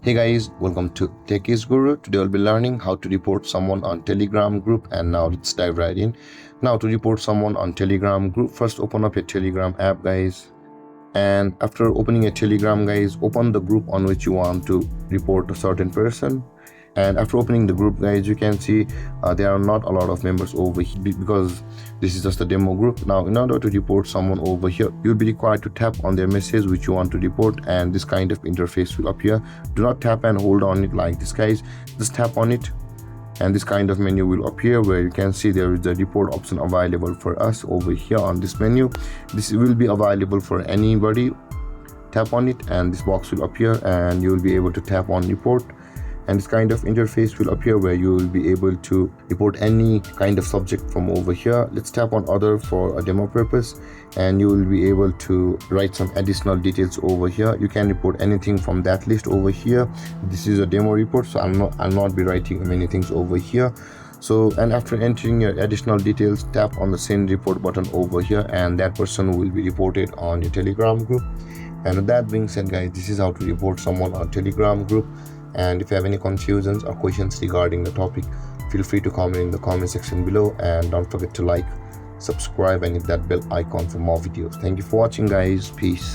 Hey guys, welcome to Tech is Guru. Today we'll be learning how to report someone on Telegram group, and now let's dive right in. Now to report someone on Telegram group, first open up your Telegram app guys, and after opening a Telegram guys, open the group on which you want to report a certain person. And after opening the group guys, you can see there are not a lot of members over here because this is just a demo group. Now in order to report someone over here, you'll be required to tap on their message which you want to report, and this kind of interface will appear. Do not tap and hold on it like this guys, just tap on it and this kind of menu will appear where you can see there is a report option available for us over here on this menu. This will be available for anybody. Tap on it and this box will appear and you will be able to tap on report, and this kind of interface will appear where you will be able to report any kind of subject from over here. Let's tap on other for a demo purpose, and you will be able to write some additional details over here. You can report anything from that list over here. This is a demo report, so I'll not be writing many things over here. So, and after entering your additional details, tap on the send report button over here, and that person will be reported on your Telegram group. And with that being said guys, this is how to report someone on Telegram group. And if you have any confusions or questions regarding the topic, feel free to comment in the comment section below, and don't forget to like, subscribe and hit that bell icon for more videos. Thank you for watching guys. Peace.